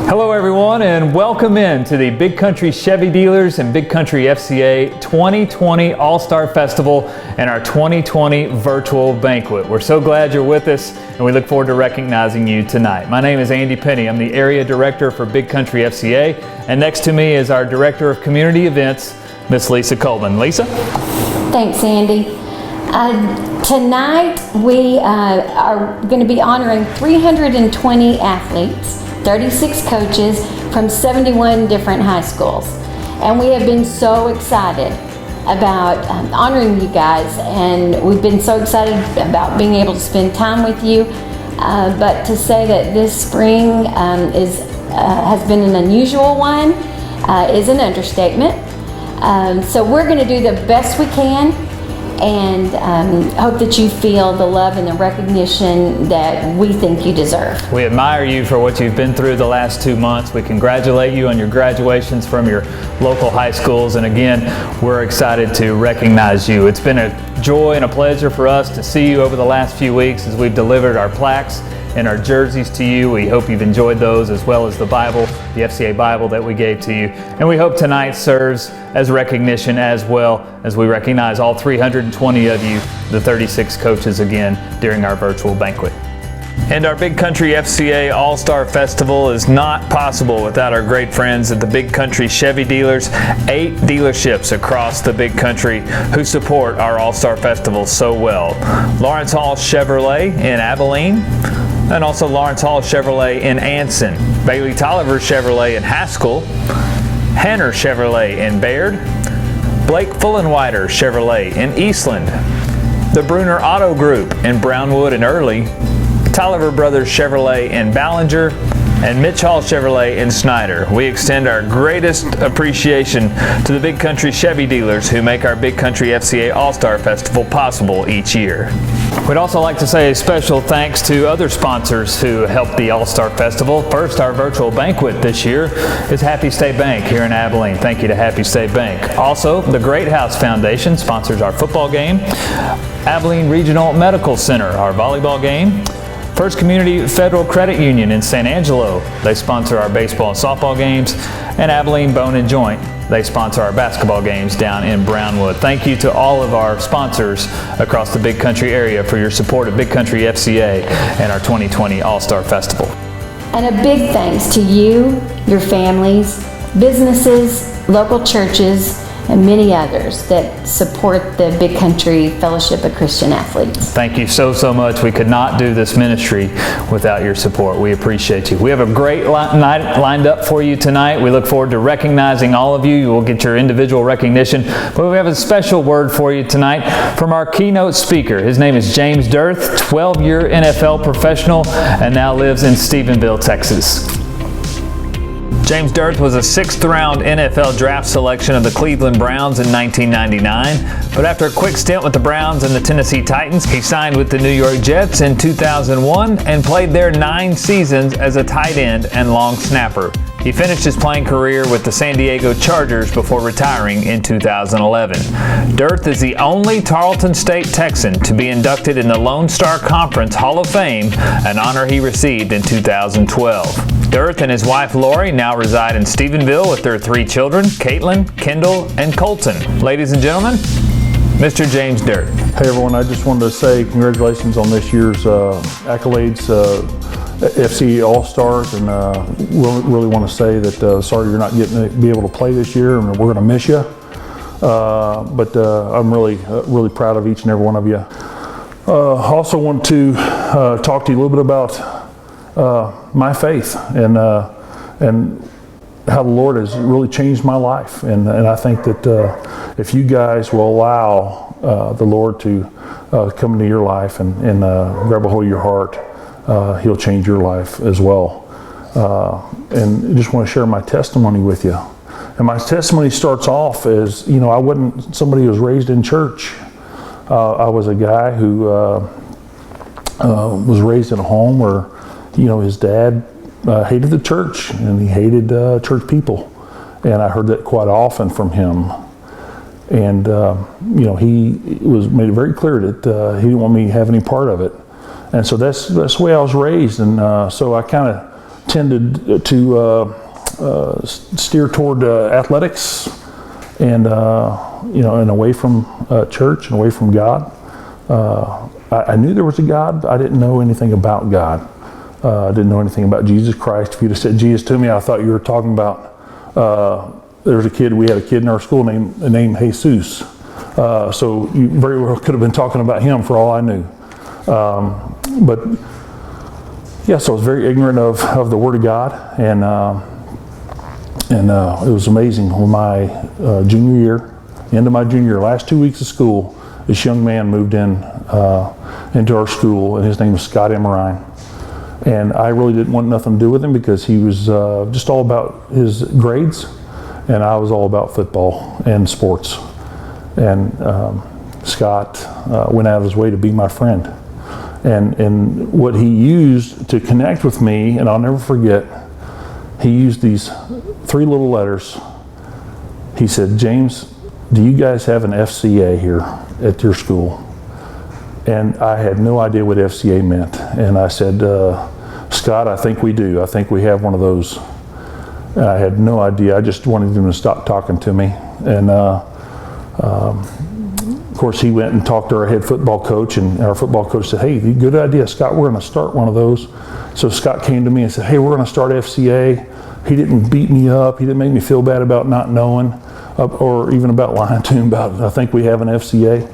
Hello everyone, and welcome in to the Big Country Chevy Dealers and Big Country FCA 2020 All-Star Festival and our 2020 Virtual Banquet. We're so glad you're with us, and we look forward to recognizing you tonight. My name is Andy Penny. I'm the Area Director for Big Country FCA, and next to me is our Director of Community Events, Miss Lisa Coleman. Lisa? Thanks, Andy. Tonight we are going to be honoring 320 athletes, 36 coaches from 71 different high schools. And we have been so excited about honoring you guys, and we've been so excited about being able to spend time with you. But to say that this spring has been an unusual one is an understatement. So we're going to do the best we can, and hope that you feel the love and the recognition that we think you deserve. We admire you for what you've been through the last 2 months. We congratulate you on your graduations from your local high schools, and again, we're excited to recognize you. It's been a joy and a pleasure for us to see you over the last few weeks as we've delivered our plaques and our jerseys to you. We hope you've enjoyed those, as well as the Bible, the FCA Bible that we gave to you. And we hope tonight serves as recognition as well, as we recognize all 320 of you, the 36 coaches, again during our virtual banquet. And our Big Country FCA All-Star Festival is not possible without our great friends at the Big Country Chevy Dealers, 8 dealerships across the Big Country who support our All-Star Festival so well. Lawrence Hall Chevrolet in Abilene, and also Lawrence Hall Chevrolet in Anson, Bailey Toliver Chevrolet in Haskell, Hanner Chevrolet in Baird, Blake Fullenwider Chevrolet in Eastland, the Bruner Auto Group in Brownwood and Early, Toliver Brothers Chevrolet in Ballinger, and Mitch Hall Chevrolet in Snyder. We extend our greatest appreciation to the Big Country Chevy Dealers who make our Big Country FCA All-Star Festival possible each year. We'd also like to say a special thanks to other sponsors who helped the All-Star Festival. First, our virtual banquet this year is Happy State Bank here in Abilene. Thank you to Happy State Bank. Also, the Great House Foundation sponsors our football game, Abilene Regional Medical Center, our volleyball game, First Community Federal Credit Union in San Angelo, they sponsor our baseball and softball games, and Abilene Bone and Joint, they sponsor our basketball games down in Brownwood. Thank you to all of our sponsors across the Big Country area for your support of Big Country FCA and our 2020 All-Star Festival. And a big thanks to you, your families, businesses, local churches, and many others that support the Big Country Fellowship of Christian Athletes. Thank you so much. We could not do this ministry without your support. We appreciate you. We have a great night lined up for you tonight. We look forward to recognizing all of you. You will get your individual recognition, but we have a special word for you tonight from our keynote speaker. His name is James Dirth, 12-year NFL professional, and now lives in Stephenville, Texas. James Dirth was a 6th-round NFL draft selection of the Cleveland Browns in 1999, but after a quick stint with the Browns and the Tennessee Titans, he signed with the New York Jets in 2001 and played there 9 seasons as a tight end and long snapper. He finished his playing career with the San Diego Chargers before retiring in 2011. Dirth is the only Tarleton State Texan to be inducted in the Lone Star Conference Hall of Fame, an honor he received in 2012. Dirth and his wife Lori now reside in Stephenville with their 3 children, Caitlin, Kendall, and Colton. Ladies and gentlemen, Mr. James Dirth. Hey everyone, I just wanted to say congratulations on this year's accolades, FCA All-Stars, and really want to say that sorry you're not getting to be able to play this year, and we're going to miss you. But I'm really proud of each and every one of you. Also want to talk to you a little bit about my faith and how the Lord has really changed my life, and I think that if you guys will allow the Lord to come into your life and grab a hold of your heart, He'll change your life as well. And I just want to share my testimony with you. And my testimony starts off as, I wasn't somebody who was raised in church. I was a guy who was raised in a home where, his dad hated the church and he hated church people. And I heard that quite often from him. And he made it very clear that he didn't want me to have any part of it. And so that's the way I was raised. And so I kind of tended to steer toward athletics and and away from church and away from God. I knew there was a God, but I didn't know anything about God. I didn't know anything about Jesus Christ. If you'd have said Jesus to me, I thought you were talking about we had a kid in our school named Jesus. So you very well could have been talking about him for all I knew. But yes, I was very ignorant of the Word of God, and it was amazing. When my junior year, end of my junior year, last 2 weeks of school, this young man moved into our school, and his name was Scott Emmerine. And I really didn't want nothing to do with him because he was just all about his grades, and I was all about football and sports. And Scott went out of his way to be my friend. And what he used to connect with me, and I'll never forget, he used these 3 little letters. He said, "James, do you guys have an FCA here at your school?" And I had no idea what FCA meant. And I said, "Scott, I think we do. I think we have one of those." And I had no idea. I just wanted him to stop talking to me. And of course, he went and talked to our head football coach, and our football coach said, "Hey, good idea, Scott. We're going to start one of those." So Scott came to me and said, "Hey, we're going to start FCA." He didn't beat me up. He didn't make me feel bad about not knowing, or even about lying to him about, "I think we have an FCA."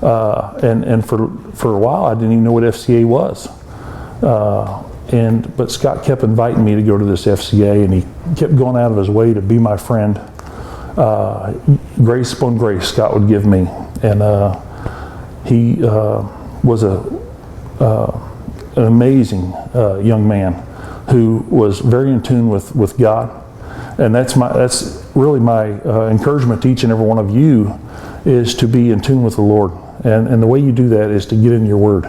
And for a while, I didn't even know what FCA was. But Scott kept inviting me to go to this FCA, and he kept going out of his way to be my friend. Grace upon grace Scott would give me. And he was an amazing young man who was very in tune with God. And that's really my encouragement to each and every one of you, is to be in tune with the Lord. And the way you do that is to get in your Word.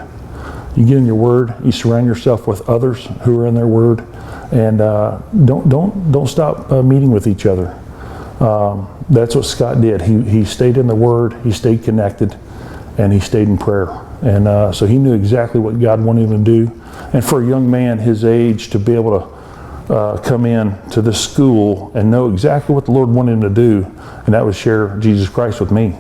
You get in your Word, you surround yourself with others who are in their Word, and don't stop meeting with each other. That's what Scott did. He stayed in the Word, he stayed connected, and he stayed in prayer. And so he knew exactly what God wanted him to do. And for a young man his age to be able to come in to this school and know exactly what the Lord wanted him to do, and that was share Jesus Christ with me.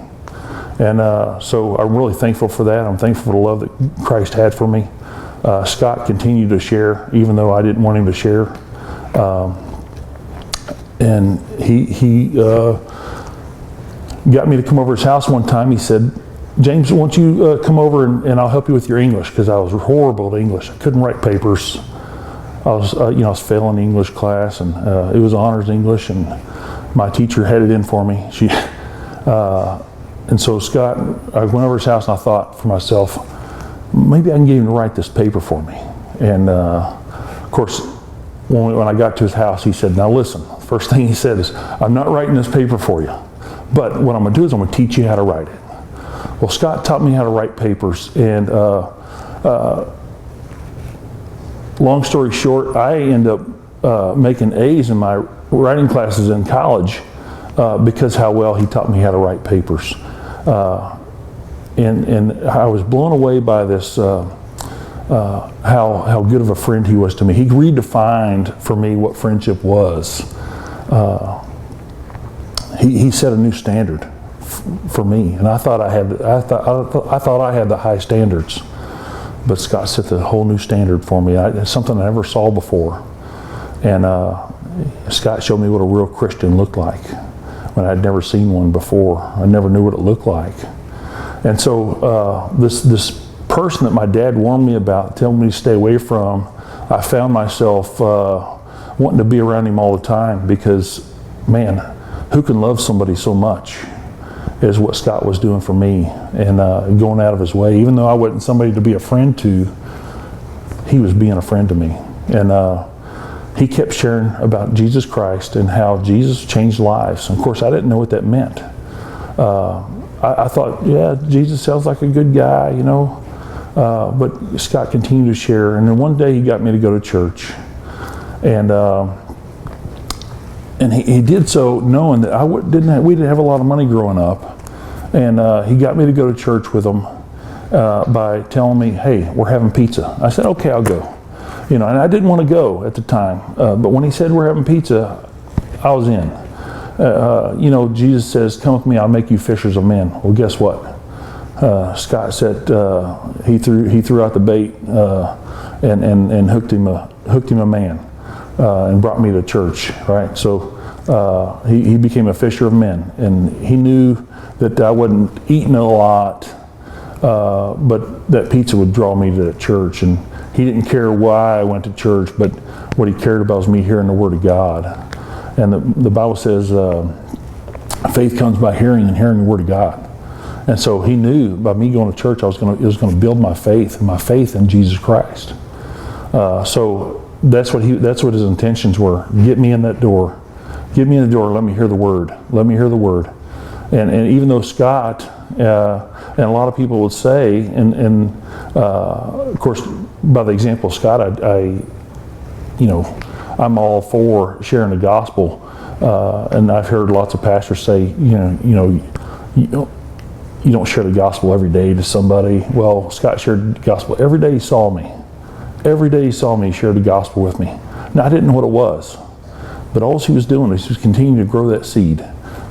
And so I'm really thankful for that. I'm thankful for the love that Christ had for me. Scott continued to share, even though I didn't want him to share. And he got me to come over to his house one time. He said, "James, why don't you come over and I'll help you with your English," because I was horrible at English. I couldn't write papers. I was failing the English class, and it was honors English, and my teacher had it in for me. And so Scott, I went over to his house, and I thought for myself, maybe I can get him to write this paper for me. And of course, when I got to his house, he said, "Now listen," first thing he said is, "I'm not writing this paper for you, but what I'm going to do is I'm going to teach you how to write it." Well, Scott taught me how to write papers, and long story short, I ended up making A's in my writing classes in college because how well he taught me how to write papers. And I was blown away by this, how good of a friend he was to me. He redefined for me what friendship was. He set a new standard for me, and I thought I had the high standards, but Scott set the whole new standard for me. It's something I never saw before, and Scott showed me what a real Christian looked like when I'd never seen one before. I never knew what it looked like. And so this person that my dad warned me about, telling me to stay away from, I found myself wanting to be around him all the time, because, man, who can love somebody so much is what Scott was doing for me, and going out of his way. Even though I wasn't somebody to be a friend to, he was being a friend to me. And he kept sharing about Jesus Christ and how Jesus changed lives. And of course, I didn't know what that meant. I thought, yeah, Jesus sounds like a good guy, you know. But Scott continued to share. And then one day he got me to go to church. And he did so knowing that we didn't have a lot of money growing up. And he got me to go to church with him by telling me, hey, we're having pizza. I said, okay, I'll go. You know, and I didn't want to go at the time. But when he said we're having pizza, I was in. You know, Jesus says, come with me, I'll make you fishers of men. Well, guess what? Scott said he threw out the bait and hooked him a man and brought me to church, right? So he became a fisher of men, and he knew that I wasn't eating a lot, but that pizza would draw me to the church. And he didn't care why I went to church, but what he cared about was me hearing the Word of God. And the Bible says faith comes by hearing, and hearing the Word of God. And so he knew by me going to church, it was going to build my faith in Jesus Christ. So that's what his intentions were. Get me in that door. Get me in the door. Let me hear the Word. Let me hear the Word. And even though Scott and a lot of people would say, and of course by the example of Scott, I'm all for sharing the gospel. And I've heard lots of pastors say, you don't share the gospel every day to somebody. Well, Scott shared the gospel every day he saw me. Every day he saw me, he shared the gospel with me. Now, I didn't know what it was, but all he was doing is he was continuing to grow that seed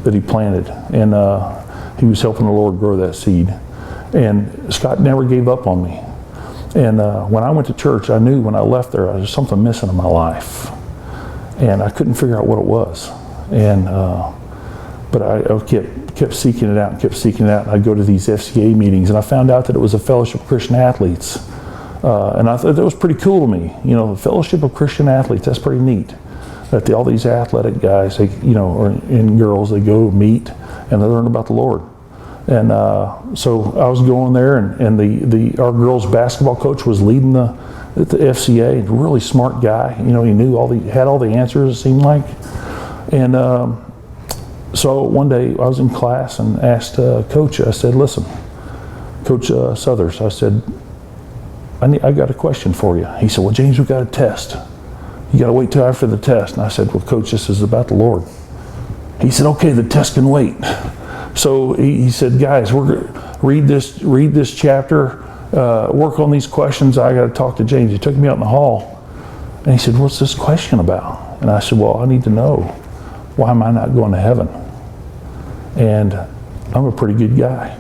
that he planted, and he was helping the Lord grow that seed. And Scott never gave up on me. And when I went to church, I knew when I left there, there was something missing in my life, and I couldn't figure out what it was. And but I kept seeking it out and kept seeking it out. And I'd go to these FCA meetings, and I found out that it was a Fellowship of Christian Athletes. And I thought that was pretty cool to me. You know, the Fellowship of Christian Athletes, that's pretty neat. That all these athletic guys, and girls, they go meet and they learn about the Lord. And so I was going there, and our girls' basketball coach was leading the FCA. A really smart guy. You know, he had all the answers, it seemed like. And so one day I was in class and asked Coach, I said, listen, Coach Southers, I said, I got a question for you. He said, well, James, we've got a test. You got to wait till after the test. And I said, well, Coach, this is about the Lord. He said, okay, the test can wait. So he said, guys, we're going to read this chapter, work on these questions. I got to talk to James. He took me out in the hall, and he said, what's this question about? And I said, well, I need to know, why am I not going to heaven? And I'm a pretty good guy.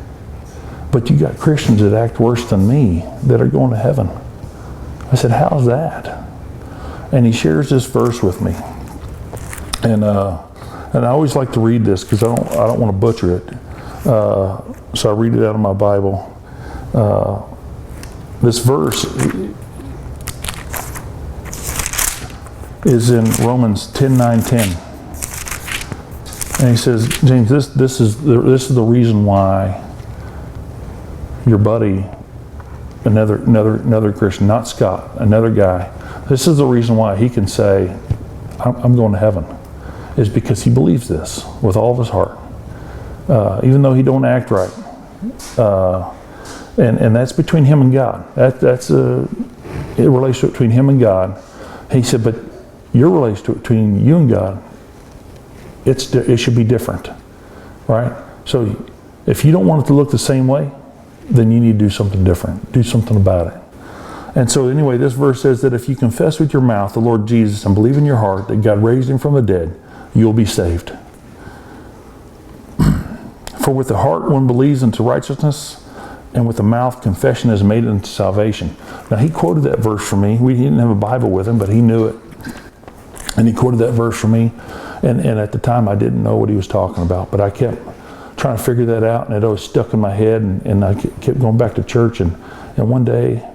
But you got Christians that act worse than me that are going to heaven. I said, how's that? And he shares this verse with me. And I always like to read this because I don't want to butcher it. So I read it out of my Bible. This verse is in Romans 10:9-10. And he says, James, this is the reason why your buddy, another Christian, not Scott, another guy, this is the reason why he can say, I'm going to heaven, is because he believes this with all of his heart, even though he don't act right. And that's between him and God. That's a relationship between him and God. He said, but your relationship between you and God, it should be different, right? So if you don't want it to look the same way, then you need to do something different. Do something about it. And so anyway, this verse says that if you confess with your mouth the Lord Jesus and believe in your heart that God raised him from the dead, you'll be saved. For with the heart one believes unto righteousness, and with the mouth confession is made unto salvation. Now he quoted that verse for me. He didn't have a Bible with him, but he knew it. And he quoted that verse for me. And at the time I didn't know what he was talking about, but I kept trying to figure that out, and it always stuck in my head, and I kept going back to church, and one day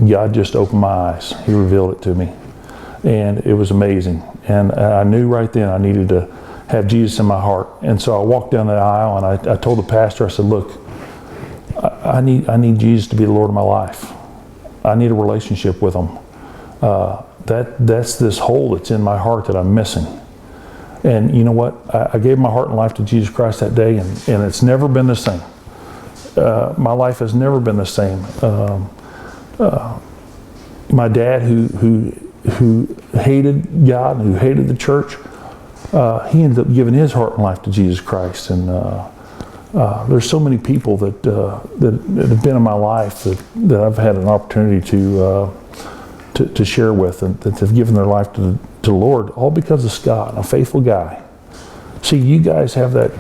God just opened my eyes. He revealed it to me, and it was amazing. And I knew right then I needed to have Jesus in my heart. And so I walked down the aisle, and I told the pastor, I said, look, I need Jesus to be the Lord of my life. I need a relationship with him. That's this hole that's in my heart that I'm missing. And you know what? I gave my heart and life to Jesus Christ that day, and it's never been the same. My life has never been the same. My dad, who hated God and who hated the church, he ended up giving his heart and life to Jesus Christ. And there's so many people that have been in my life that I've had an opportunity to share with, and that have given their life to the Lord, all because of Scott, a faithful guy. See, you guys have that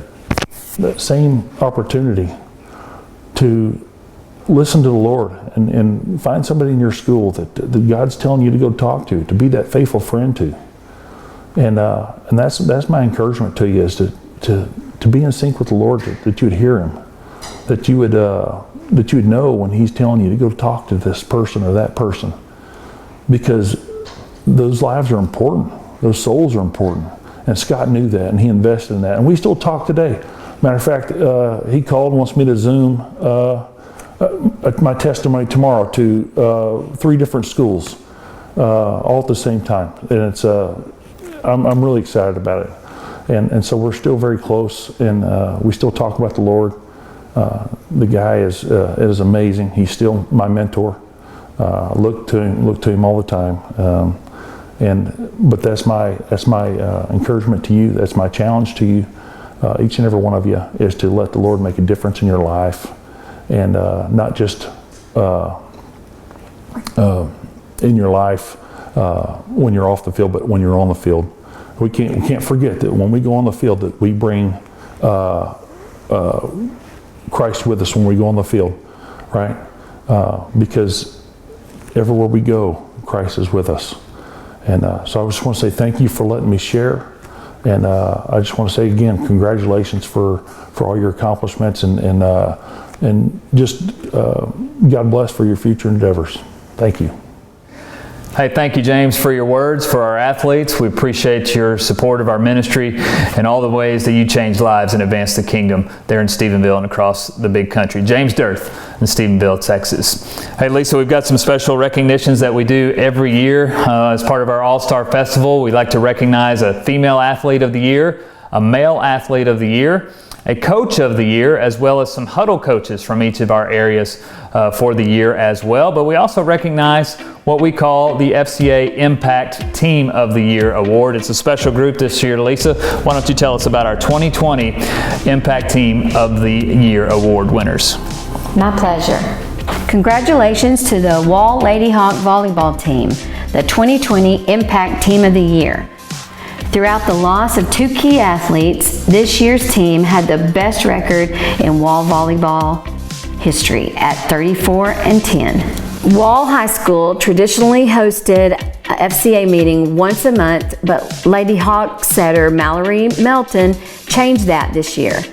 same opportunity to listen to the Lord and find somebody in your school that God's telling you to go talk to be that faithful friend to. And that's my encouragement to you, is to be in sync with the Lord, that you would hear Him, that you would know when He's telling you to go talk to this person or that person, because those lives are important, those souls are important, and Scott knew that, and he invested in that, and we still talk today. Matter of fact, he called and wants me to Zoom my testimony tomorrow to 3 different schools, all at the same time, and it's I'm really excited about it. And so we're still very close, and we still talk about the Lord. The guy is amazing. He's still my mentor. Look to him all the time. But that's my encouragement to you. That's my challenge to you. Each and every one of you is to let the Lord make a difference in your life, and not just in your life when you're off the field, but when you're on the field. We can't forget that when we go on the field, that we bring Christ with us when we go on the field, right? Because everywhere we go, Christ is with us. And so I just want to say thank you for letting me share. And I just want to say again, congratulations for all your accomplishments, and just God bless for your future endeavors. Thank you. Hey, thank you, James, for your words for our athletes. We appreciate your support of our ministry and all the ways that you change lives and advance the kingdom there in Stephenville and across the Big Country. James Dirth in Stephenville, Texas. Hey, Lisa, we've got some special recognitions that we do every year as part of our All-Star Festival. We'd like to recognize a female athlete of the year, a male athlete of the year, a coach of the year, as well as some huddle coaches from each of our areas for the year as well. But we also recognize what we call the FCA Impact Team of the Year Award. It's a special group this year. Lisa, why don't you tell us about our 2020 Impact Team of the Year Award winners? My pleasure. Congratulations to the Wall Lady Hawk Volleyball Team, the 2020 Impact Team of the Year. Throughout the loss of 2 key athletes, this year's team had the best record in Wall volleyball history at 34-10. Wall High School traditionally hosted a FCA meeting once a month, but Lady Hawk setter Mallory Melton changed that this year.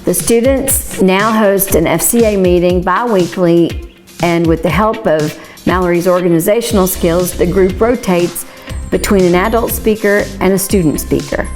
The students now host an FCA meeting bi-weekly, and with the help of Mallory's organizational skills, the group rotates between an adult speaker and a student speaker.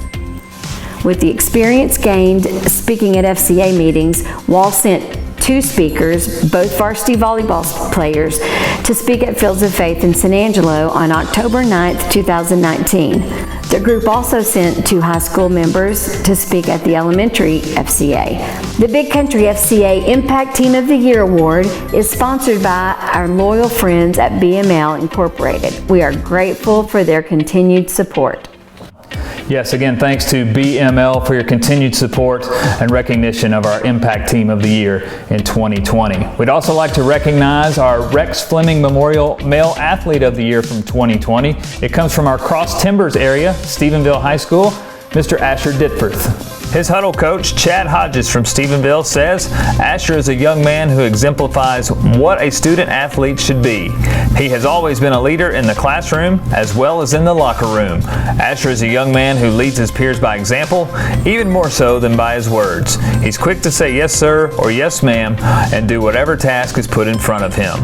With the experience gained speaking at FCA meetings, Wall sent 2 speakers, both varsity volleyball players, to speak at Fields of Faith in San Angelo on October 9th, 2019. The group also sent 2 high school members to speak at the elementary FCA. The Big Country FCA Impact Team of the Year Award is sponsored by our loyal friends at BML Incorporated. We are grateful for their continued support. Yes, again, thanks to BML for your continued support and recognition of our Impact Team of the Year in 2020. We'd also like to recognize our Rex Fleming Memorial Male Athlete of the Year from 2020. It comes from our Cross Timbers area, Stephenville High School, Mr. Asher Ditforth. His huddle coach, Chad Hodges from Stephenville, says Asher is a young man who exemplifies what a student athlete should be. He has always been a leader in the classroom as well as in the locker room. Asher is a young man who leads his peers by example, even more so than by his words. He's quick to say yes sir or yes ma'am and do whatever task is put in front of him.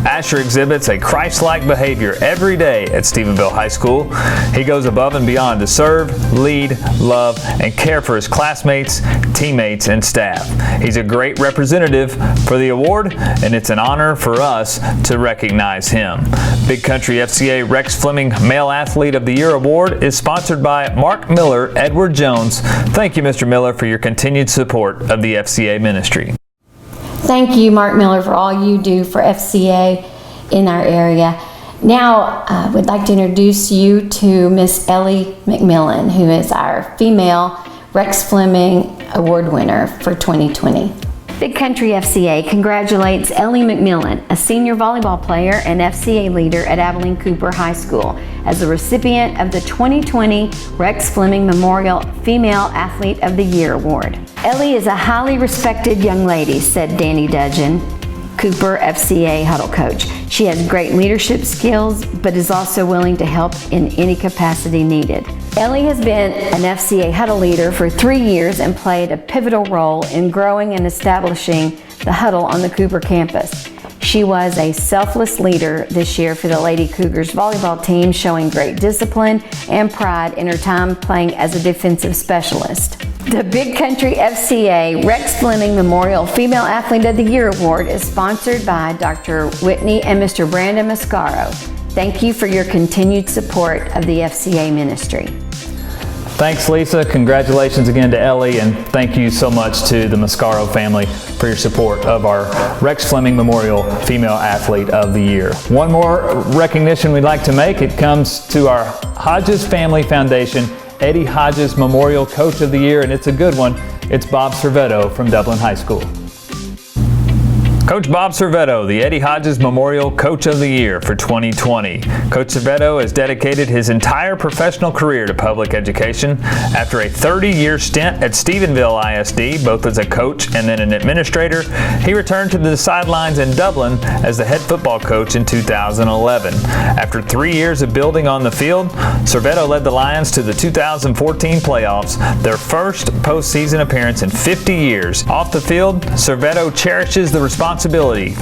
Asher exhibits a Christ-like behavior every day at Stephenville High School. He goes above and beyond to serve, lead, love, and care for his classmates, teammates, and staff. He's a great representative for the award, and it's an honor for us to recognize him. Big Country FCA Rex Fleming Male Athlete of the Year Award is sponsored by Mark Miller, Edward Jones. Thank you, Mr. Miller, for your continued support of the FCA ministry. Thank you, Mark Miller, for all you do for FCA in our area. Now, I would like to introduce you to Miss Ellie McMillan, who is our female Rex Fleming Award winner for 2020. Big Country FCA congratulates Ellie McMillan, a senior volleyball player and FCA leader at Abilene Cooper High School, as the recipient of the 2020 Rex Fleming Memorial Female Athlete of the Year Award. Ellie is a highly respected young lady, said Danny Dudgeon, Cooper FCA Huddle Coach. She has great leadership skills, but is also willing to help in any capacity needed. Ellie has been an FCA Huddle leader for 3 years and played a pivotal role in growing and establishing the Huddle on the Cooper campus. She was a selfless leader this year for the Lady Cougars volleyball team, showing great discipline and pride in her time playing as a defensive specialist. The Big Country FCA Rex Fleming Memorial Female Athlete of the Year Award is sponsored by Dr. Whitney and Mr. Brandon Mascaro. Thank you for your continued support of the FCA ministry. Thanks, Lisa. Congratulations again to Ellie, and thank you so much to the Mascaro family for your support of our Rex Fleming Memorial Female Athlete of the Year. One more recognition we'd like to make. It comes to our Hodges Family Foundation Eddie Hodges Memorial Coach of the Year, and it's a good one. It's Bob Servetto from Dublin High School. Coach Bob Servetto, the Eddie Hodges Memorial Coach of the Year for 2020. Coach Servetto has dedicated his entire professional career to public education. After a 30-year stint at Stephenville ISD, both as a coach and then an administrator, he returned to the sidelines in Dublin as the head football coach in 2011. After 3 years of building on the field, Servetto led the Lions to the 2014 playoffs, their first postseason appearance in 50 years. Off the field, Servetto cherishes the responsibility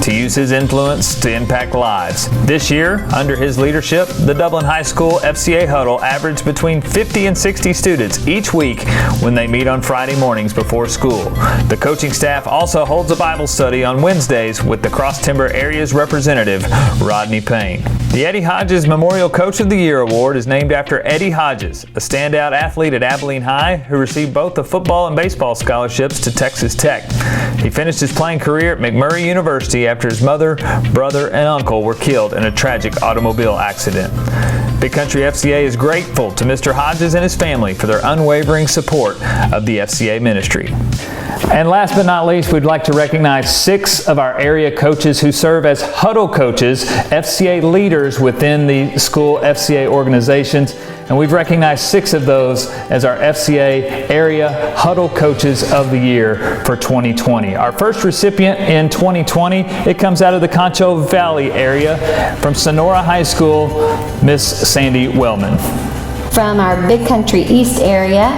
to use his influence to impact lives. This year, under his leadership, the Dublin High School FCA Huddle averaged between 50 and 60 students each week when they meet on Friday mornings before school. The coaching staff also holds a Bible study on Wednesdays with the Cross Timber Area's representative, Rodney Payne. The Eddie Hodges Memorial Coach of the Year Award is named after Eddie Hodges, a standout athlete at Abilene High who received both the football and baseball scholarships to Texas Tech. He finished his playing career at McMurray University after his mother, brother, and uncle were killed in a tragic automobile accident. Big Country FCA is grateful to Mr. Hodges and his family for their unwavering support of the FCA ministry. And last but not least, we'd like to recognize 6 of our area coaches who serve as Huddle Coaches, FCA leaders within the school FCA organizations. And we've recognized 6 of those as our FCA Area Huddle Coaches of the Year for 2020. Our first recipient in 2020, it comes out of the Concho Valley area from Sonora High School, Miss Sandy Wellman. From our Big Country East area,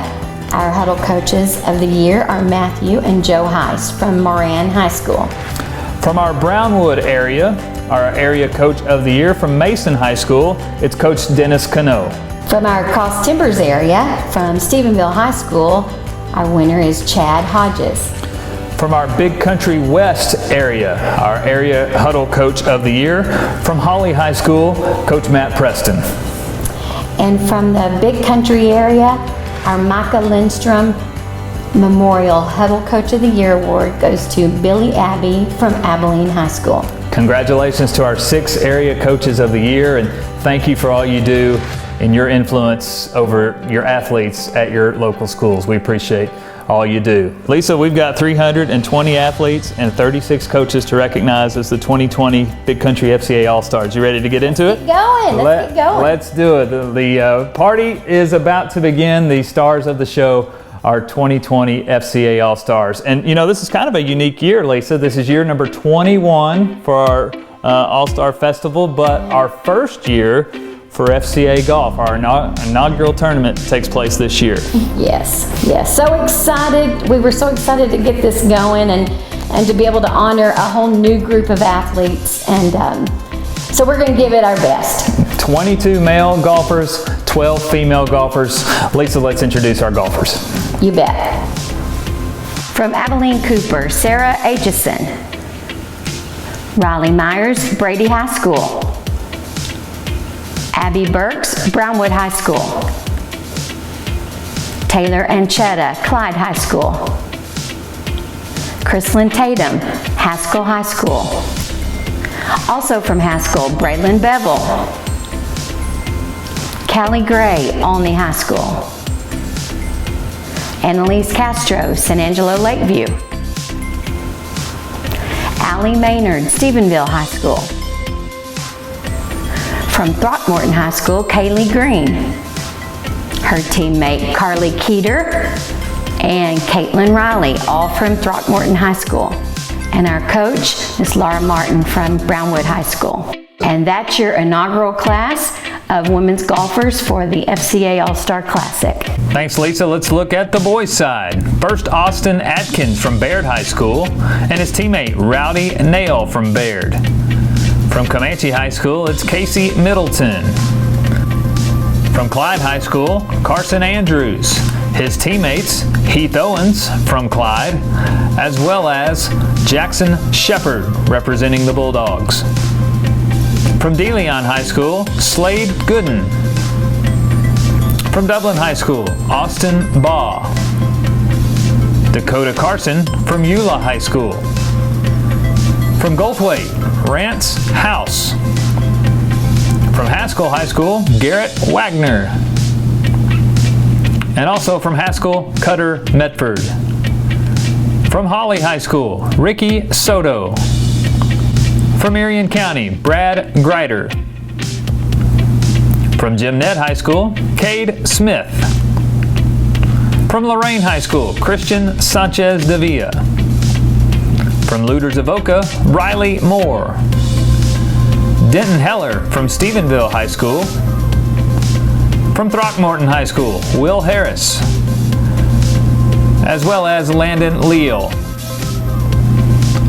our Huddle Coaches of the Year are Matthew and Joe Heiss from Moran High School. From our Brownwood area, our Area Coach of the Year from Mason High School, it's Coach Dennis Cano. From our Cross Timbers area, from Stephenville High School, our winner is Chad Hodges. From our Big Country West area, our Area Huddle Coach of the Year from Holly High School, Coach Matt Preston. And from the Big Country area, our Micah Lindstrom Memorial Huddle Coach of the Year Award goes to Billy Abbey from Abilene High School. Congratulations to our 6 Area Coaches of the Year, and thank you for all you do and your influence over your athletes at your local schools. We appreciate all you do. Lisa, we've got 320 athletes and 36 coaches to recognize as the 2020 Big Country FCA All-Stars. You ready to get into it? Keep going. Let's get going. Let's do it. The party is about to begin. The stars of the show are 2020 FCA All-Stars. And you know, this is kind of a unique year, Lisa. This is year number 21 for our All-Star Festival, but our first year for FCA Golf. Our inaugural tournament takes place this year. Yes. So excited. We were so excited to get this going and to be able to honor a whole new group of athletes. And so we're going to give it our best. 22 male golfers, 12 female golfers. Lisa, let's introduce our golfers. You bet. From Abilene Cooper, Sarah Aitchison. Riley Myers, Brady High School. Abby Burks, Brownwood High School. Taylor Anchetta, Clyde High School. Chrislyn Tatum, Haskell High School. Also from Haskell, Braylon Bevel. Callie Gray, Olney High School. Annalise Castro, San Angelo Lakeview. Allie Maynard, Stephenville High School. From Throckmorton High School, Kaylee Green. Her teammate Carly Keeter and Caitlin Riley, all from Throckmorton High School. And our coach is Laura Martin from Brownwood High School. And that's your inaugural class of women's golfers for the FCA All-Star Classic. Thanks, Lisa. Let's look at the boys' side. First, Austin Atkins from Baird High School and his teammate Rowdy Nail from Baird. From Comanche High School, it's Casey Middleton. From Clyde High School, Carson Andrews. His teammates, Heath Owens from Clyde, as well as Jackson Shepard representing the Bulldogs. From DeLeon High School, Slade Gooden. From Dublin High School, Austin Baugh. Dakota Carson from Eula High School. From Goldthwaite, Rance House. From Haskell High School, Garrett Wagner. And also from Haskell, Cutter Medford. From Holly High School, Ricky Soto. From Marion County, Brad Greider. From Jim Ned High School, Cade Smith. From Lorraine High School, Christian Sanchez de Villa. From Luders Avoca, Riley Moore. Denton Heller from Stephenville High School. From Throckmorton High School, Will Harris. As well as Landon Leal.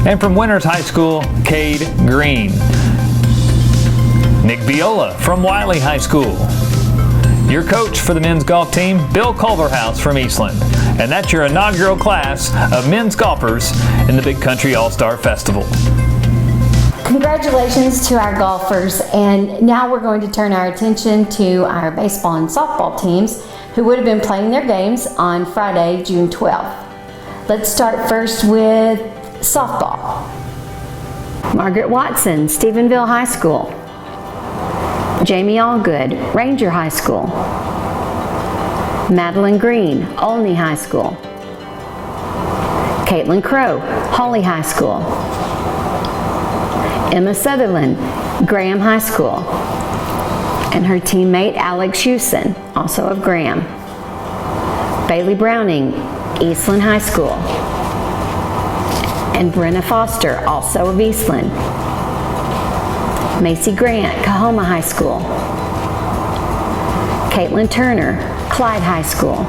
And from Winters High School, Cade Green. Nick Viola from Wiley High School. Your coach for the men's golf team, Bill Culverhouse from Eastland. And that's your inaugural class of men's golfers in the Big Country All-Star Festival. Congratulations to our golfers, and now we're going to turn our attention to our baseball and softball teams who would have been playing their games on Friday, June 12th. Let's start first with softball. Margaret Watson, Stephenville High School. Jamie Allgood, Ranger High School. Madeline Green, Olney High School. Caitlin Crow, Hawley High School. Emma Sutherland, Graham High School. And her teammate Alex Hewson, also of Graham. Bailey Browning, Eastland High School. And Brenna Foster, also of Eastland. Macy Grant, Kahoma High School. Caitlin Turner, Clyde High School.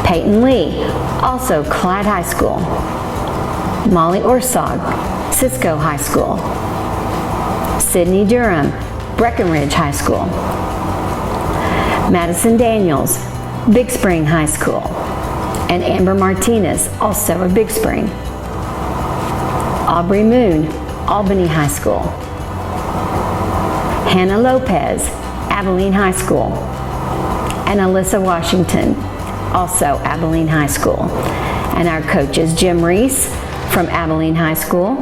Peyton Lee, also Clyde High School. Molly Orsog, Cisco High School. Sydney Durham, Breckenridge High School. Madison Daniels, Big Spring High School. And Amber Martinez, also of Big Spring. Aubrey Moon, Albany High School. Hannah Lopez, Abilene High School. And Alyssa Washington, also Abilene High School. And our coaches, Jim Reese from Abilene High School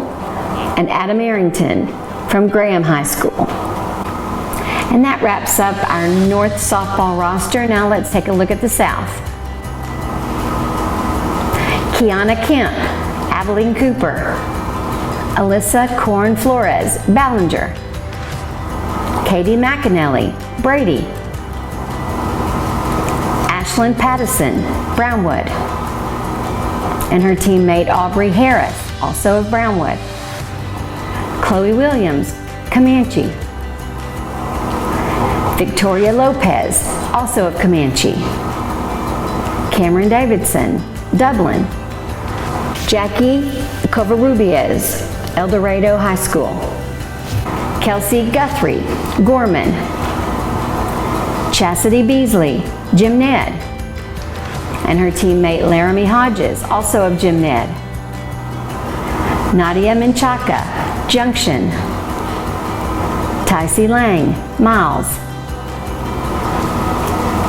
and Adam Arrington from Graham High School. And that wraps up our North softball roster. Now let's take a look at the South. Kiana Kemp, Abilene Cooper. Alyssa Corn Flores, Ballinger. Katie McAnally, Brady. Ashlyn Pattison, Brownwood. And her teammate Aubrey Harris, also of Brownwood. Chloe Williams, Comanche. Victoria Lopez, also of Comanche. Cameron Davidson, Dublin. Jackie Covarrubias, El Dorado High School. Kelsey Guthrie, Gorman. Chastity Beasley, Jim Ned. And her teammate Laramie Hodges, also of Jim Ned. Nadia Menchaca, Junction. Tycee Lang, Miles.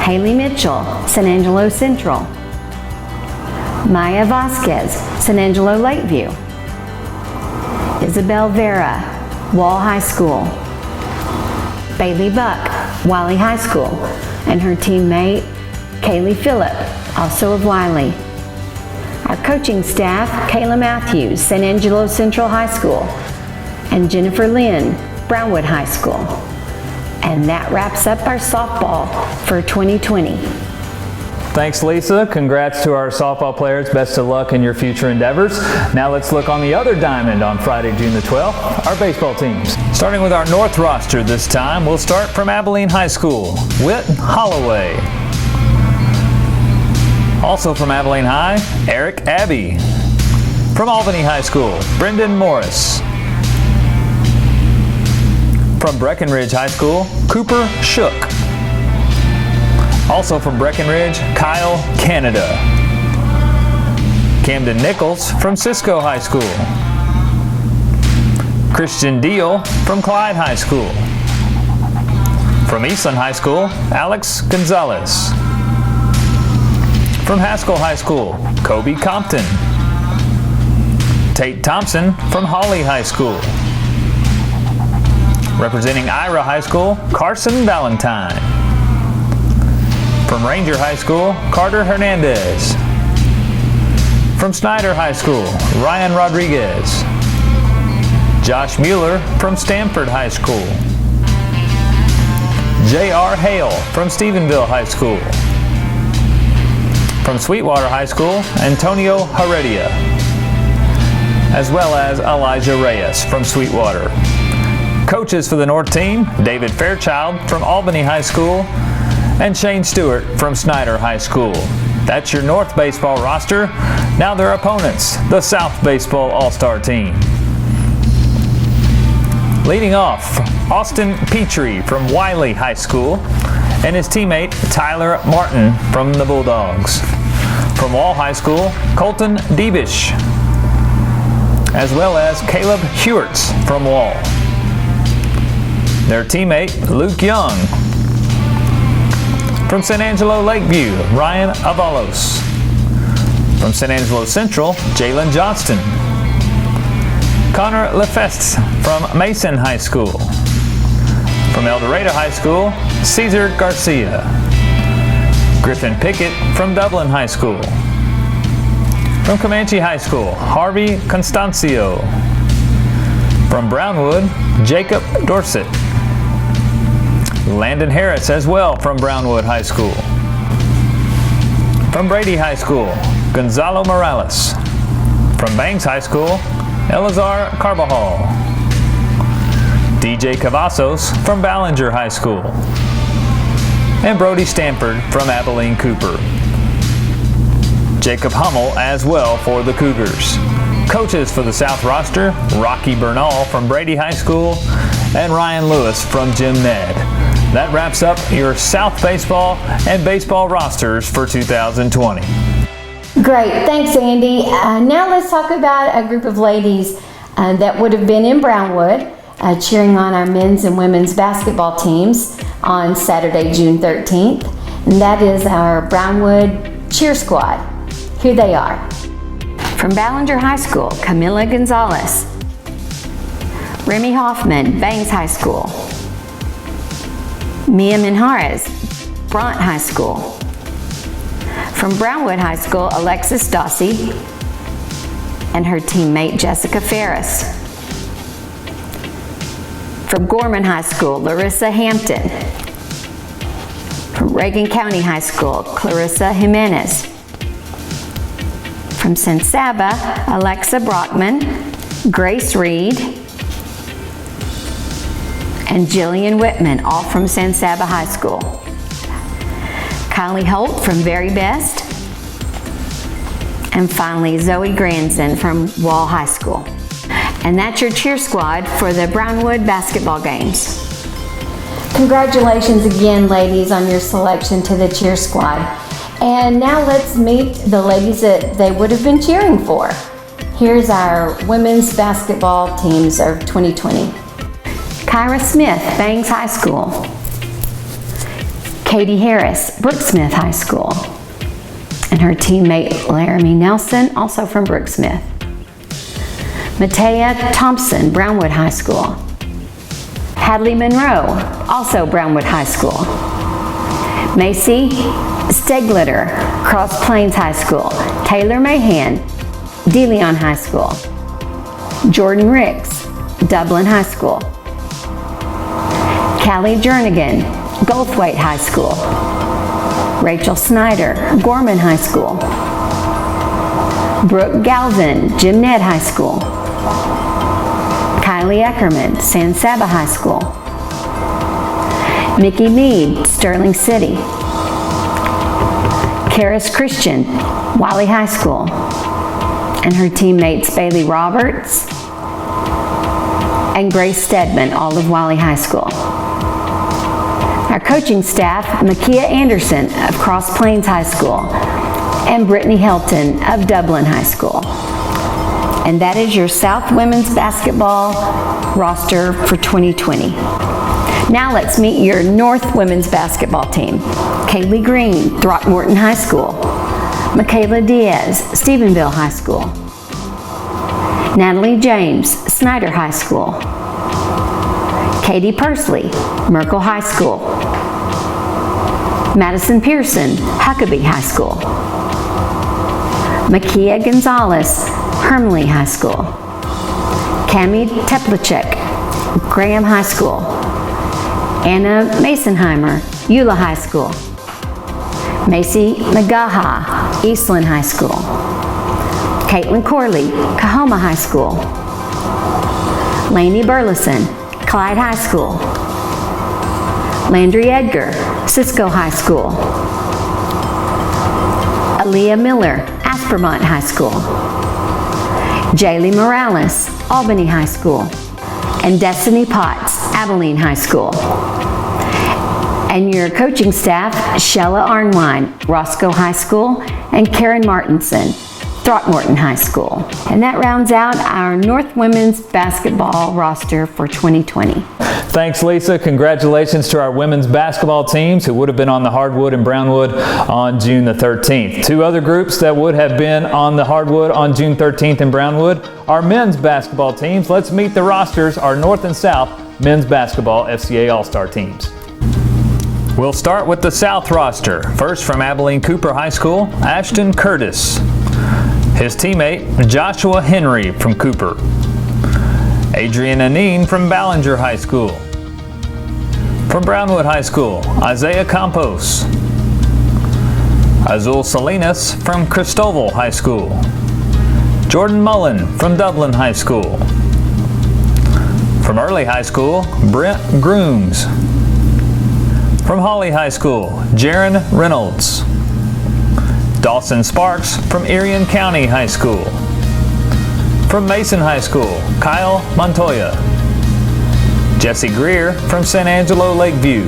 Haley Mitchell, San Angelo Central. Maya Vasquez, San Angelo Lakeview. Isabel Vera, Wall High School. Bailey Buck, Wiley High School. And her teammate Kaylee Phillip, also of Wiley. Our coaching staff, Kayla Matthews, San Angelo Central High School, and Jennifer Lynn, Brownwood High School. And that wraps up our softball for 2020. Thanks, Lisa. Congrats to our softball players. Best of luck in your future endeavors. Now let's look on the other diamond on Friday, June the 12th, our baseball teams. Starting with our North roster this time, we'll start from Abilene High School, Whit Holloway. Also from Abilene High, Eric Abbey. From Albany High School, Brendan Morris. From Breckenridge High School, Cooper Shook. Also from Breckenridge, Kyle Canada. Camden Nichols from Cisco High School. Christian Deal from Clyde High School. From Eastland High School, Alex Gonzalez. From Haskell High School, Kobe Compton. Tate Thompson from Hawley High School. Representing Ira High School, Carson Valentine. From Ranger High School, Carter Hernandez. From Snyder High School, Ryan Rodriguez. Josh Mueller from Stanford High School. J.R. Hale from Stephenville High School. From Sweetwater High School, Antonio Heredia. As well as Elijah Reyes from Sweetwater. Coaches for the North team, David Fairchild from Albany High School and Shane Stewart from Snyder High School. That's your North baseball roster. Now their opponents, the South baseball All-Star team. Leading off, Austin Petrie from Wiley High School and his teammate Tyler Martin from the Bulldogs. From Wall High School, Colton Debish, as well as Caleb Hewerts from Wall. Their teammate, Luke Young. From San Angelo Lakeview, Ryan Avalos. From San Angelo Central, Jalen Johnston. Connor Lefeste from Mason High School. From El Dorado High School, Cesar Garcia. Griffin Pickett from Dublin High School. From Comanche High School, Harvey Constancio. From Brownwood, Jacob Dorset. Landon Harris as well from Brownwood High School. From Brady High School, Gonzalo Morales. From Banks High School, Elazar Carbajal. DJ Cavazos from Ballinger High School. And Brody Stanford from Abilene Cooper. Jacob Hummel as well for the Cougars. Coaches for the South roster, Rocky Bernal from Brady High School and Ryan Lewis from Jim Ned. That wraps up your South baseball and baseball rosters for 2020. Great, thanks Andy. Now let's talk about a group of ladies that would have been in Brownwood cheering on our men's and women's basketball teams on Saturday, June 13th. And that is our Brownwood cheer squad. Here they are. From Ballinger High School, Camila Gonzalez. Remy Hoffman, Bangs High School. Mia Minjares, Bront High School. From Brownwood High School, Alexis Dossie and her teammate Jessica Ferris. From Gorman High School, Larissa Hampton. From Reagan County High School, Clarissa Jimenez. From San Saba, Alexa Brockman, Grace Reed, and Jillian Whitman, all from San Saba High School. Kylie Holt from Very Best. And finally, Zoe Granson from Wall High School. And that's your cheer squad for the Brownwood basketball games. Congratulations again, ladies, on your selection to the cheer squad. And now let's meet the ladies that they would have been cheering for. Here's our women's basketball teams of 2020. Kyra Smith, Bangs High School. Katie Harris, Brooksmith High School. And her teammate Laramie Nelson, also from Brooksmith. Matea Thompson, Brownwood High School. Hadley Monroe, also Brownwood High School. Macy Steglitter, Cross Plains High School. Taylor Mahan, DeLeon High School. Jordan Ricks, Dublin High School. Callie Jernigan, Goldthwaite High School. Rachel Snyder, Gorman High School. Brooke Galvin, Jim Ned High School. Kylie Eckerman, San Saba High School. Mickey Mead, Sterling City. Karis Christian, Wiley High School. And her teammates Bailey Roberts and Grace Stedman, all of Wiley High School. Our coaching staff, Makia Anderson of Cross Plains High School and Brittany Helton of Dublin High School. And that is your South Women's Basketball roster for 2020. Now let's meet your North Women's Basketball team. Kaylee Green, Throckmorton High School. Michaela Diaz, Stephenville High School. Natalie James, Snyder High School. Katie Pursley, Merkel High School. Madison Pearson, Huckabee High School. Makia Gonzalez, Hermley High School. Cami Teplachek, Graham High School. Anna Masonheimer, Eula High School. Macy Magaha, Eastland High School. Caitlin Corley, Kahoma High School. Lainey Burleson, Clyde High School. Landry Edgar, Cisco High School. Aaliyah Miller, Aspermont High School. Jaylee Morales, Albany High School. And Destiny Potts, Abilene High School. And your coaching staff, Shella Arnwine, Roscoe High School, and Karen Martinson, Throckmorton High School. And that rounds out our North Women's Basketball roster for 2020. Thanks, Lisa. Congratulations to our women's basketball teams who would have been on the hardwood in Brownwood on June the 13th. Two other groups that would have been on the hardwood on June 13th in Brownwood are men's basketball teams. Let's meet the rosters, our North and South men's basketball FCA All-Star teams. We'll start with the South roster. First, from Abilene Cooper High School, Ashton Curtis. His teammate, Joshua Henry from Cooper. Adrian Anine from Ballinger High School. From Brownwood High School, Isaiah Campos. Azul Salinas from Cristoval High School. Jordan Mullen from Dublin High School. From Early High School, Brent Grooms. From Hawley High School, Jaron Reynolds. Dawson Sparks from Irion County High School. From Mason High School, Kyle Montoya. Jesse Greer from San Angelo Lakeview.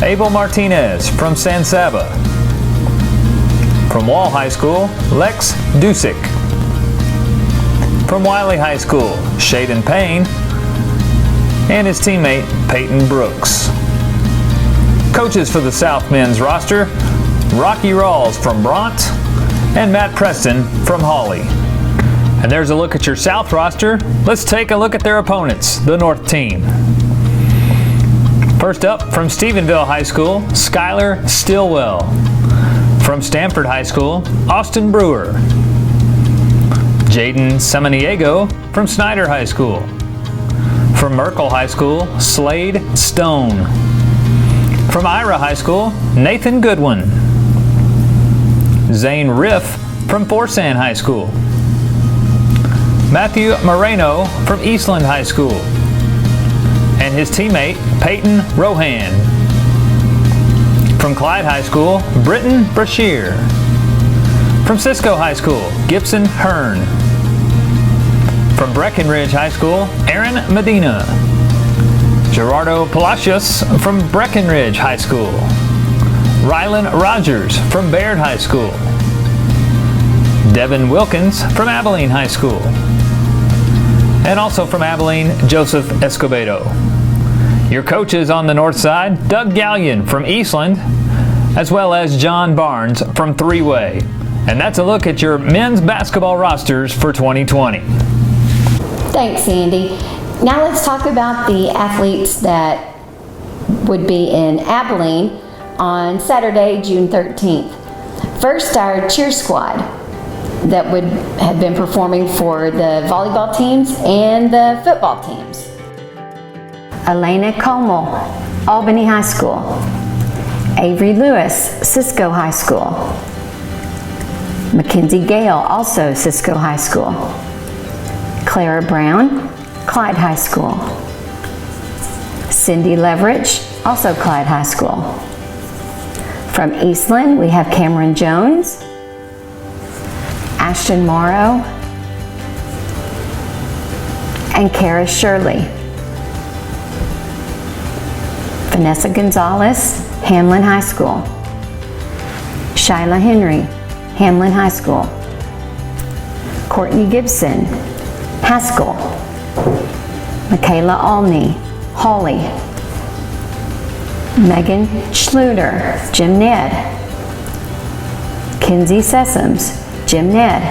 Abel Martinez from San Saba. From Wall High School, Lex Dusick. From Wiley High School, Shaden Payne. And his teammate, Peyton Brooks. Coaches for the South men's roster, Rocky Rawls from Bront and Matt Preston from Hawley. And there's a look at your South roster. Let's take a look at their opponents, the North team. First up, from Stephenville High School, Skylar Stillwell. From Stanford High School, Austin Brewer. Jaden Samaniego from Snyder High School. From Merkel High School, Slade Stone. From Ira High School, Nathan Goodwin. Zane Riff from Forsan High School. Matthew Moreno from Eastland High School. And his teammate, Peyton Rohan. From Clyde High School, Britton Brashear. From Cisco High School, Gibson Hearn. From Breckenridge High School, Aaron Medina. Gerardo Palacios from Breckenridge High School. Rylan Rogers from Baird High School. Devin Wilkins from Abilene High School. And also from Abilene, Joseph Escobedo. Your coaches on the north side, Doug Gallion from Eastland, as well as John Barnes from Three-Way. And that's a look at your men's basketball rosters for 2020. Thanks, Andy. Now let's talk about the athletes that would be in Abilene on Saturday, June 13th. First, our cheer squad that would have been performing for the volleyball teams and the football teams. Elena Como, Albany High School. Avery Lewis, Cisco High School. Mackenzie Gale, also Cisco High School. Clara Brown, Clyde High School. Cindy Leverage, also Clyde High School. From Eastland, we have Cameron Jones, Ashton Morrow, and Kara Shirley. Vanessa Gonzalez, Hamlin High School. Shyla Henry, Hamlin High School. Courtney Gibson, Haskell. Michaela Alney, Hawley. Megan Schluter, Jim Ned. Kinsey Sessoms, Jim Ned.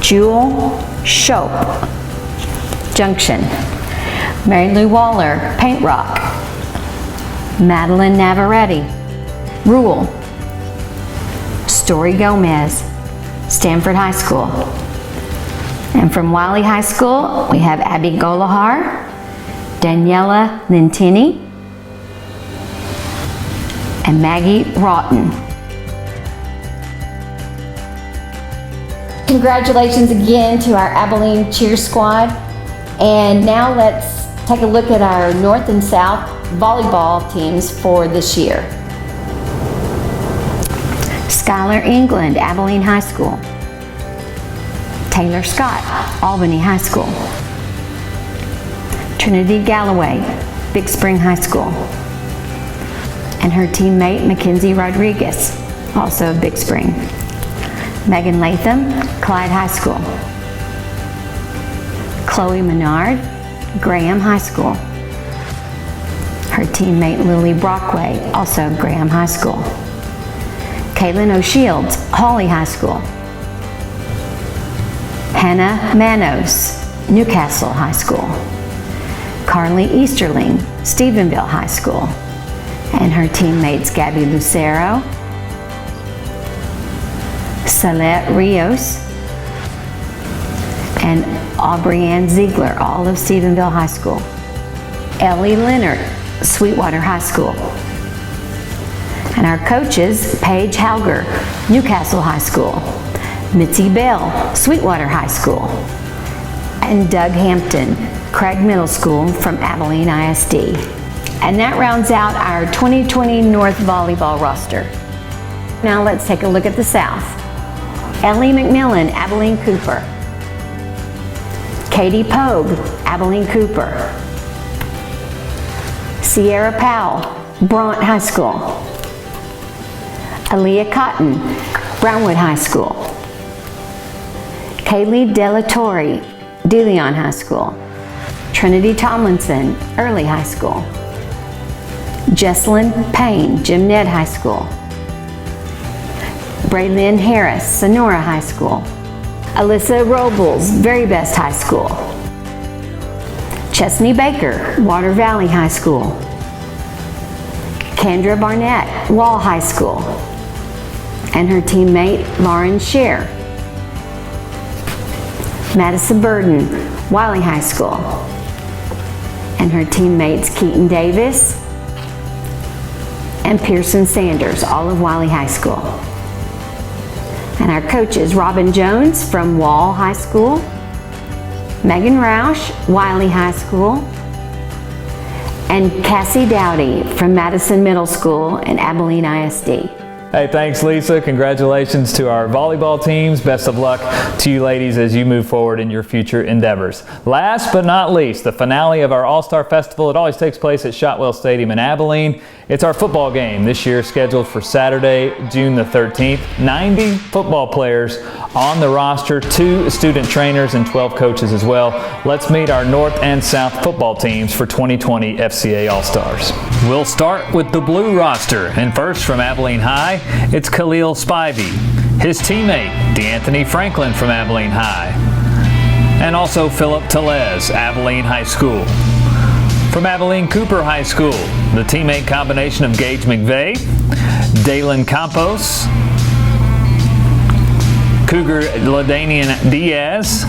Jewel Shope, Junction. Mary Lou Waller, Paint Rock. Madeline Navarrete, Rule. Story Gomez, Stanford High School. And from Wiley High School, we have Abby Golahar, Daniela Lintini, and Maggie Rawton. Congratulations again to our Abilene cheer squad. And now let's take a look at our North and South volleyball teams for this year. Skylar England, Abilene High School. Taylor Scott, Albany High School. Trinity Galloway, Big Spring High School. And her teammate Mackenzie Rodriguez, also of Big Spring. Megan Latham, Clyde High School. Chloe Menard, Graham High School. Her teammate Lily Brockway, also of Graham High School. Kaylin O'Shields, Hawley High School. Hannah Manos, Newcastle High School. Carly Easterling, Stephenville High School. And her teammates Gabby Lucero, Salette Rios, and Aubrey-Ann Ziegler, all of Stephenville High School. Ellie Leonard, Sweetwater High School. And our coaches, Paige Halger, Newcastle High School. Mitzi Bell, Sweetwater High School. And Doug Hampton, Craig Middle School from Abilene ISD. And that rounds out our 2020 North volleyball roster. Now let's take a look at the South. Ellie McMillan, Abilene Cooper. Katie Pogue, Abilene Cooper. Sierra Powell, Bront High School. Aaliyah Cotton, Brownwood High School. Kaylee Delatorre, De Leon High School. Trinity Tomlinson, Early High School. Jesselyn Payne, Jim Ned High School. Braylyn Harris, Sonora High School. Alyssa Robles, Very Best High School. Chesney Baker, Water Valley High School. Kendra Barnett, Wall High School. And her teammate, Lauren Scher. Madison Burden, Wiley High School. And her teammates, Keaton Davis and Pearson Sanders, all of Wiley High School. And our coaches, Robin Jones from Wall High School, Megan Roush, Wiley High School, and Cassie Dowdy from Madison Middle School and Abilene ISD. Hey, thanks Lisa. Congratulations to our volleyball teams. Best of luck to you ladies as you move forward in your future endeavors. Last but not least, the finale of our All-Star Festival. It always takes place at Shotwell Stadium in Abilene. It's our football game this year, scheduled for Saturday, June the 13th. 90 football players on the roster, 2 student trainers and 12 coaches as well. Let's meet our North and South football teams for 2020 FCA All-Stars. We'll start with the blue roster, and first from Abilene High, it's Khalil Spivey, his teammate DeAnthony Franklin from Abilene High, and also Philip Telez, Abilene High School. From Abilene Cooper High School, the teammate combination of Gage McVeigh, Dalen Campos, Cougar Ladanian Diaz,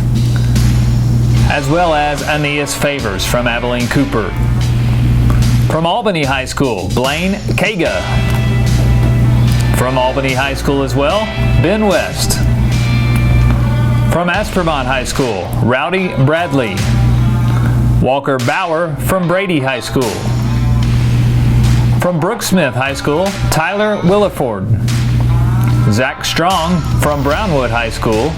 as well as Aeneas Favors from Abilene Cooper. From Albany High School, Blaine Kaga. From Albany High School as well, Ben West. From Aspermont High School, Rowdy Bradley. Walker Bauer from Brady High School. From Brooksmith High School, Tyler Williford. Zach Strong from Brownwood High School.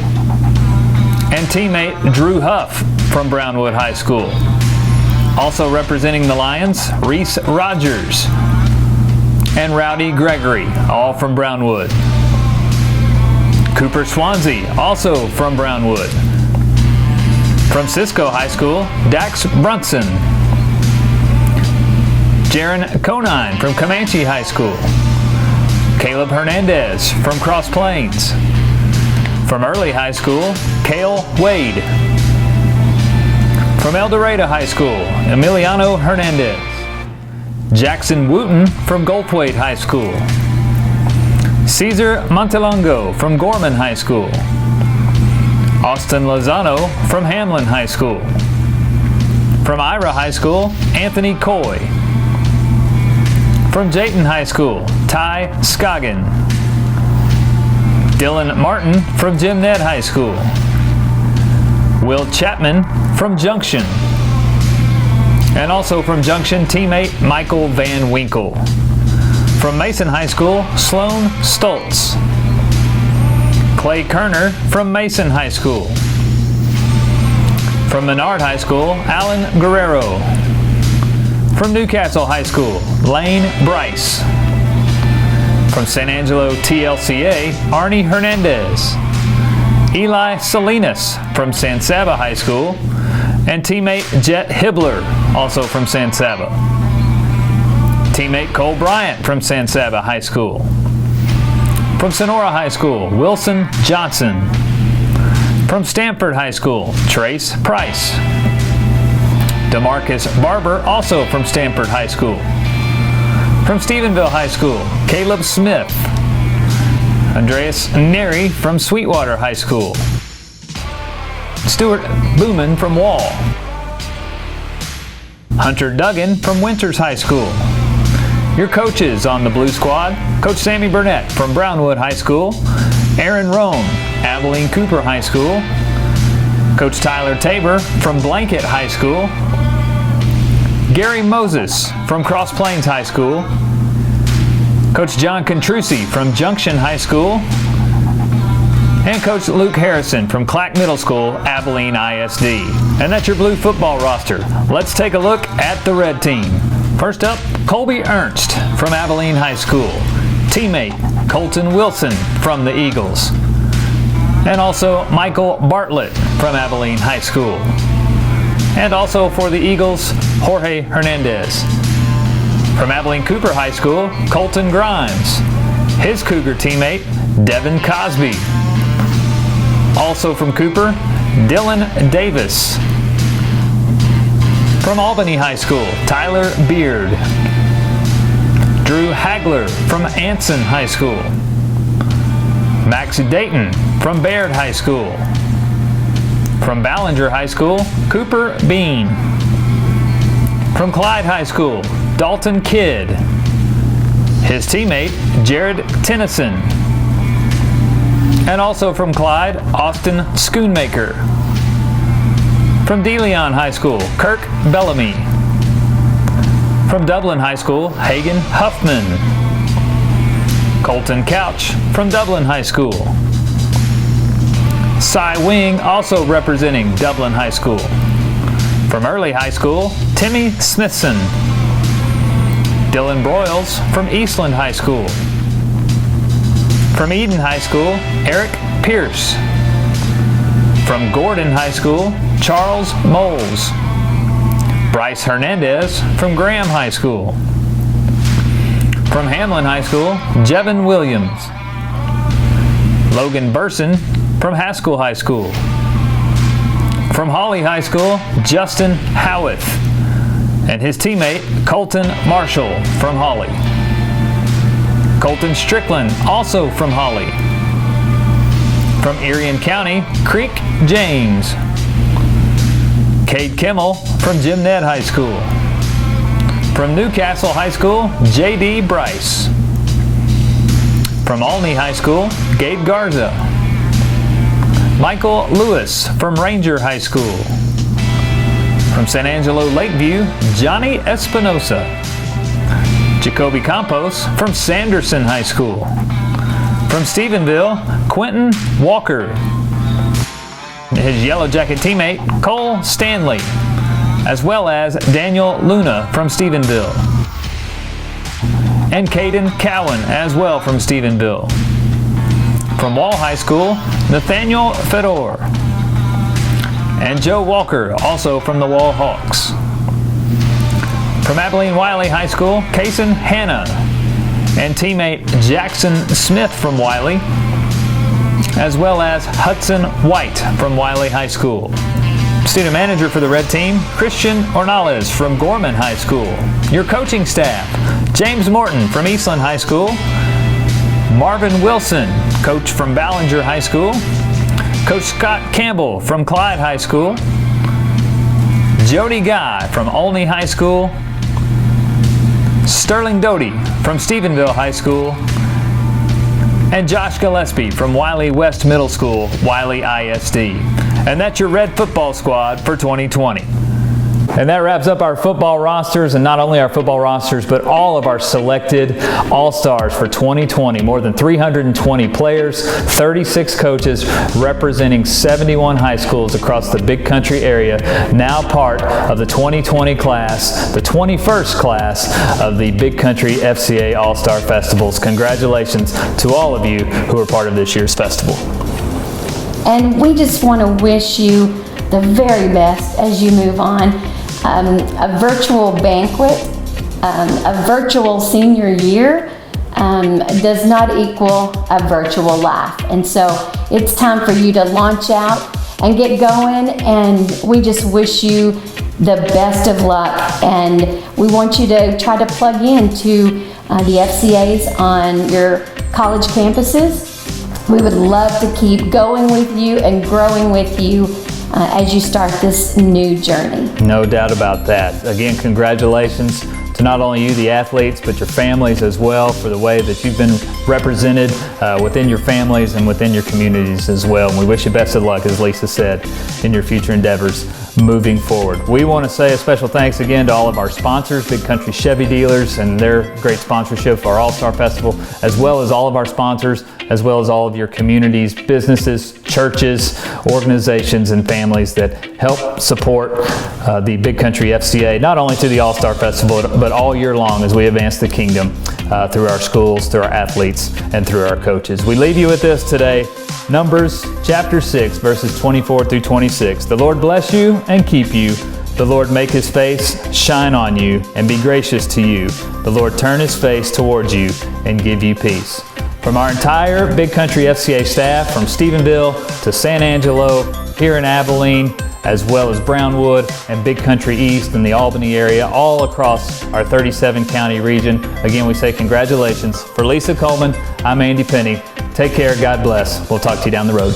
And teammate Drew Huff from Brownwood High School. Also representing the Lions, Reese Rogers and Rowdy Gregory, all from Brownwood. Cooper Swansea, also from Brownwood. From Cisco High School, Dax Brunson. Jaron Conine from Comanche High School. Caleb Hernandez from Cross Plains. From Early High School, Cale Wade. From El Dorado High School, Emiliano Hernandez. Jackson Wooten from Goldthwaite High School. Cesar Montelongo from Gorman High School. Austin Lozano from Hamlin High School. From Ira High School, Anthony Coy. From Jayton High School, Ty Scoggin. Dylan Martin from Jim Ned High School. Will Chapman from Junction. And also from Junction, teammate Michael Van Winkle. From Mason High School, Sloan Stoltz. Clay Kerner from Mason High School. From Menard High School, Alan Guerrero. From Newcastle High School, Lane Bryce. From San Angelo TLCA, Arnie Hernandez. Eli Salinas from San Saba High School. And teammate Jet Hibbler, also from San Saba. Teammate Cole Bryant from San Saba High School. From Sonora High School, Wilson Johnson. From Stanford High School, Trace Price. DeMarcus Barber, also from Stanford High School. From Stephenville High School, Caleb Smith. Andreas Neri from Sweetwater High School. Stuart Booman from Wall. Hunter Duggan from Winters High School. Your coaches on the Blue Squad, Coach Sammy Burnett from Brownwood High School, Aaron Rome, Abilene Cooper High School, Coach Tyler Tabor from Blanket High School, Gary Moses from Cross Plains High School, Coach John Contrusi from Junction High School, and Coach Luke Harrison from Clack Middle School, Abilene ISD. And that's your blue football roster. Let's take a look at the red team. First up, Colby Ernst from Abilene High School. Teammate Colton Wilson from the Eagles. And also Michael Bartlett from Abilene High School. And also for the Eagles, Jorge Hernandez. From Abilene Cooper High School, Colton Grimes. His Cougar teammate, Devin Cosby. Also from Cooper, Dylan Davis. From Albany High School, Tyler Beard. Drew Hagler from Anson High School. Max Dayton from Baird High School. From Ballinger High School, Cooper Bean. From Clyde High School, Dalton Kidd. His teammate, Jared Tennyson. And also from Clyde, Austin Schoonmaker. From DeLeon High School, Kirk Bellamy. From Dublin High School, Hagen Huffman. Colton Couch from Dublin High School. Cy Wing, also representing Dublin High School. From Early High School, Timmy Smithson. Dylan Broyles from Eastland High School. From Eden High School, Eric Pierce. From Gordon High School, Charles Moles. Bryce Hernandez from Graham High School. From Hamlin High School, Jevin Williams. Logan Burson from Haskell High School. From Hawley High School, Justin Howitt. and his teammate Colton Marshall from Hawley. Colton Strickland, also from Hawley. From Erie County, Creek James. Cade Kimmel from Jim Ned High School. From Newcastle High School, J.D. Bryce. From Olney High School, Gabe Garza. Michael Lewis from Ranger High School. From San Angelo Lakeview, Johnny Espinosa. Jacoby Campos from Sanderson High School. From Stephenville, Quentin Walker. His Yellow Jacket teammate, Cole Stanley, as well as Daniel Luna from Stephenville. And Caden Cowan as well from Stephenville. From Wall High School, Nathaniel Fedor. And Joe Walker, also from the Wall Hawks. From Abilene Wiley High School, Kason Hanna and teammate Jackson Smith from Wiley, as well as Hudson White from Wiley High School. Student manager for the red team, Christian Ornales from Gorman High School. Your coaching staff, James Morton from Eastland High School, Marvin Wilson, coach from Ballinger High School, Coach Scott Campbell from Clyde High School, Jody Guy from Olney High School, Sterling Doty from Stephenville High School, and Josh Gillespie from Wiley West Middle School, Wiley ISD. And that's your Red football squad for 2020. And that wraps up our football rosters, and not only our football rosters, but all of our selected All-Stars for 2020. More than 320 players, 36 coaches representing 71 high schools across the Big Country area, now part of the 2020 class, the 21st class of the Big Country FCA All-Star Festivals. Congratulations to all of you who are part of this year's festival. And we just want to wish you the very best as you move on. A virtual banquet, a virtual senior year does not equal a virtual life. And so it's time for you to launch out and get going, and we just wish you the best of luck. And we want you to try to plug into the FCAs on your college campuses. We would love to keep going with you and growing with you as you start this new journey. No doubt about that. Again, congratulations to not only you, the athletes, but your families as well, for the way that you've been represented within your families and within your communities as well. And we wish you best of luck, as Lisa said, in your future endeavors moving forward. We want to say a special thanks again to all of our sponsors, Big Country Chevy Dealers and their great sponsorship for our All-Star Festival, as well as all of our sponsors, as well as all of your communities, businesses, churches, organizations, and families that help support the Big Country FCA, not only through the All-Star Festival, but all year long as we advance the kingdom through our schools, through our athletes, and through our coaches. We leave you with this today. Numbers chapter 6, verses 24 through 26. The Lord bless you and keep you. The Lord make his face shine on you and be gracious to you. The Lord turn his face towards you and give you peace. From our entire Big Country FCA staff, from Stephenville to San Angelo, here in Abilene, as well as Brownwood and Big Country East and the Albany area, all across our 37 county region. Again, we say congratulations. For Lisa Coleman, I'm Andy Penny. Take care, God bless. We'll talk to you down the road.